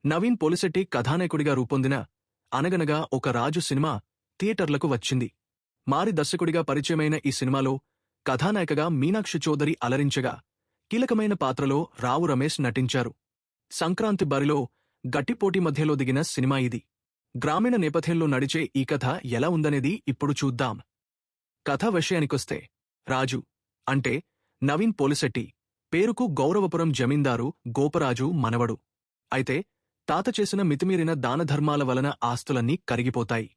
నవీన్ పోలిశెట్టి కథానాయకుడిగా రూపొందిన అనగనగా ఒక రాజు సినిమా థియేటర్లకు వచ్చింది. మారి దర్శకుడిగా పరిచయమైన ఈ సినిమాలో కథానాయికగా మీనాక్షి చౌదరి అలరించగా, కీలకమైన పాత్రలో రావు రమేష్ నటించారు. సంక్రాంతి బరిలో గట్టిపోటీ మధ్యలో దిగిన సినిమా ఇది. గ్రామీణ నేపథ్యంలో నడిచే ఈ కథ ఎలా ఉందనేది ఇప్పుడు చూద్దాం. కథ విషయానికొస్తే, రాజు అంటే నవీన్ పోలిశెట్టి పేరుకు గౌరవపురం జమీందారు గోపరాజు మనవడు. అయితే తాత చేసిన మితిమీరిన దానధర్మాల వలన ఆస్తులన్నీ కరిగిపోతాయి.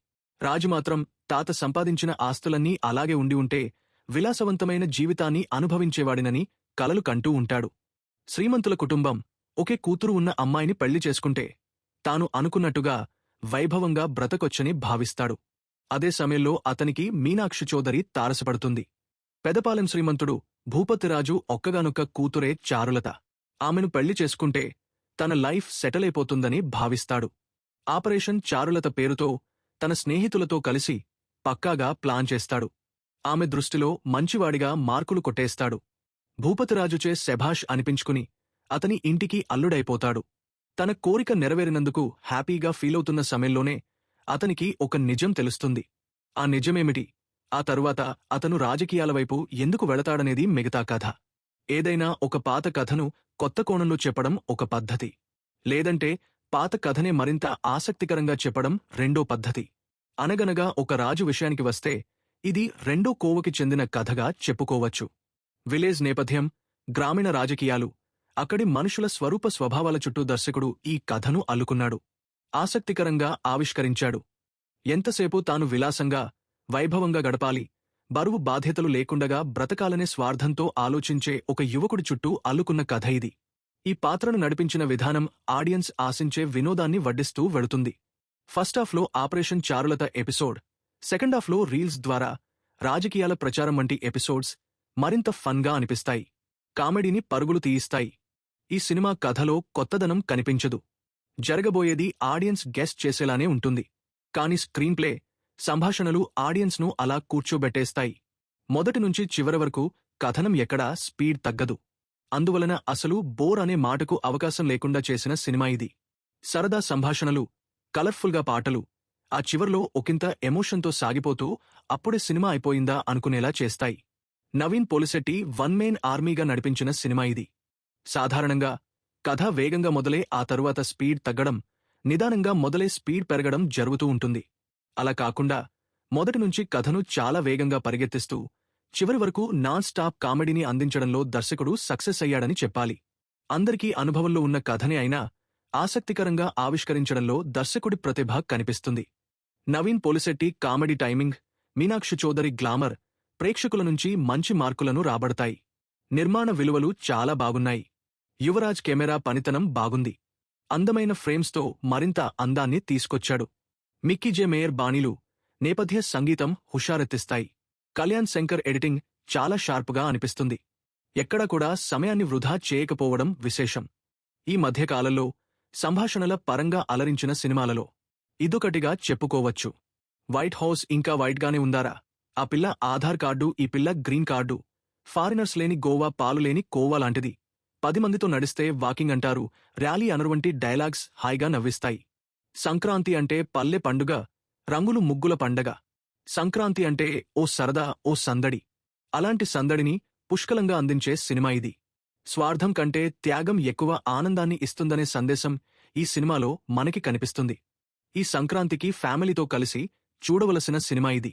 రాజు మాత్రం తాత సంపాదించిన ఆస్తులన్నీ అలాగే ఉండి ఉంటే విలాసవంతమైన జీవితాన్ని అనుభవించేవాడినని కలలు కంటూ ఉంటాడు. శ్రీమంతుల కుటుంబం ఒకే కూతురు ఉన్న అమ్మాయిని పెళ్లి చేసుకుంటే తాను అనుకున్నట్టుగా వైభవంగా బ్రతకొచ్చని భావిస్తాడు. అదే సమయంలో అతనికి మీనాక్షి చౌదరి తారసపడుతుంది. పెదపాలెం శ్రీమంతుడు భూపతిరాజు ఒక్కగానొక్క కూతురే చారులత. ఆమెను పెళ్లి చేసుకుంటే తన లైఫ్ సెటిలైపోతుందని భావిస్తాడు. ఆపరేషన్ చారులత పేరుతో తన స్నేహితులతో కలిసి పక్కాగా ప్లాన్ చేస్తాడు. ఆమె దృష్టిలో మంచివాడిగా మార్కులు కొట్టేస్తాడు. భూపతిరాజుచే శభాష్ అనిపించుకుని అతని ఇంటికి అల్లుడైపోతాడు. తన కోరిక నెరవేరినందుకు హ్యాపీగా ఫీలవుతున్న సమయంలోనే అతనికి ఒక నిజం తెలుస్తుంది. ఆ నిజమేమిటి, ఆ తరువాత అతను రాజకీయాల వైపు ఎందుకు వెళతాడనేది మిగతా కథ. ఏదైనా ఒక పాత కథను కొత్త కోణంలో చెప్పడం ఒక పద్ధతి. లేదంటే పాత కథనే మరింత ఆసక్తికరంగా చెప్పడం రెండో పద్ధతి. అనగనగా ఒక రాజు విషయానికి వస్తే ఇది రెండో కోవకి చెందిన కథగా చెప్పుకోవచ్చు. విలేజ్ నేపథ్యం, గ్రామీణ రాజకీయాలు, అక్కడి మనుషుల స్వరూప స్వభావాల చుట్టూ దర్శకుడు ఈ కథను అల్లుకున్నాడు. ఆసక్తికరంగా ఆవిష్కరించాడు. ఎంతసేపు తాను విలాసంగా, వైభవంగా గడపాలి, బరువు బాధ్యతలు లేకుండగా బ్రతకాలనే స్వార్థంతో ఆలోచించే ఒక యువకుడి చుట్టూ అల్లుకున్న కథ ఇది. ఈ పాత్రను నడిపించిన విధానం ఆడియన్స్ ఆశించే వినోదాన్ని వడ్డిస్తూ వెళుతుంది. ఫస్టాఫ్లో ఆపరేషన్ చారులత ఎపిసోడ్, సెకండాఫ్లో రీల్స్ ద్వారా రాజకీయాల ప్రచారం వంటి ఎపిసోడ్స్ మరింత ఫన్గా అనిపిస్తాయి. కామెడీని పరుగులు తీయిస్తాయి. ఈ సినిమా కథలో కొత్తదనం కనిపించదు. జరగబోయేది ఆడియన్స్ గెస్ చేసేలానే ఉంటుంది. కాని స్క్రీన్ ప్లే, సంభాషణలు ఆడియన్స్ను అలా కూర్చోబెట్టేస్తాయి. మొదటి నుంచి చివరి వరకు కథనం ఎక్కడా స్పీడ్ తగ్గదు. అందువలన అసలు బోర్ అనే మాటకు అవకాశం లేకుండా చేసిన సినిమా ఇది. సరదా సంభాషణలు, కలర్ఫుల్గా పాటలు, ఆ చివర్లో ఒకంత ఎమోషన్తో సాగిపోతూ అప్పుడే సినిమా అయిపోయిందా అనుకునేలా చేస్తాయి. నవీన్ పోలిశెట్టి వన్ మెయిన్ ఆర్మీగా నడిపించిన సినిమా ఇది. సాధారణంగా కథ వేగంగా మొదలై ఆ తరువాత స్పీడ్ తగ్గడం, నిదానంగా మొదలై స్పీడ్ పెరగడం జరుగుతూ ఉంటుంది. అలా కాకుండా మొదటి నుంచి కథను చాలా వేగంగా పరిగెత్తిస్తూ చివరి వరకు నాన్ స్టాప్ కామెడీని అందించడంలో దర్శకుడు సక్సెస్ అయ్యాడని చెప్పాలి. అందరికీ అనుభవంలో ఉన్న కథనే అయినా ఆసక్తికరంగా ఆవిష్కరించడంలో దర్శకుడి ప్రతిభ కనిపిస్తుంది. Naveen Polishetty comedy timing, Meenakshi Chaudhary glamour ప్రేక్షకుల నుంచి మంచి మార్కులను రాబడతాయి. నిర్మాణ విలువలు చాలా బాగున్నాయి. యువరాజ్ కెమెరా పనితనం బాగుంది. అందమైన ఫ్రేమ్స్తో మరింత అందాన్ని తీసుకొచ్చాడు. మిక్కీ జె మేయర్ బాణీలు, నేపథ్య సంగీతం హుషారెత్తిస్తాయి. కళ్యాణ్ శంకర్ ఎడిటింగ్ చాలా షార్ప్గా అనిపిస్తుంది. ఎక్కడా కూడా సమయాన్ని వృధా చేయకపోవడం విశేషం. ఈ మధ్యకాలంలో సంభాషణల పరంగా అలరించిన సినిమాలలో ఇదొకటిగా చెప్పుకోవచ్చు. వైట్ హౌస్ ఇంకా వైట్గానే ఉందారా, ఆ పిల్ల ఆధార్ కార్డు, ఈ పిల్ల గ్రీన్ కార్డు, ఫారినర్స్ లేని గోవా, పాలు లేని కోవా లాంటిది, 10 మందితో నడిస్తే వాకింగ్ అంటారు, ర్యాలీ అనరువంటి డైలాగ్స్ హాయిగా నవ్విస్తాయి. సంక్రాంతి అంటే పల్లె పండుగ, రంగులు ముగ్గుల పండగ. సంక్రాంతి అంటే ఓ సరదా, ఓ సందడి. అలాంటి సందడిని పుష్కలంగా అందించే సినిమా ఇది. స్వార్థం కంటే త్యాగం ఎక్కువ ఆనందాన్ని ఇస్తుందనే సందేశం ఈ సినిమాలో మనకి కనిపిస్తుంది. ఈ సంక్రాంతికి ఫ్యామిలీతో కలిసి చూడవలసిన సినిమా ఇది.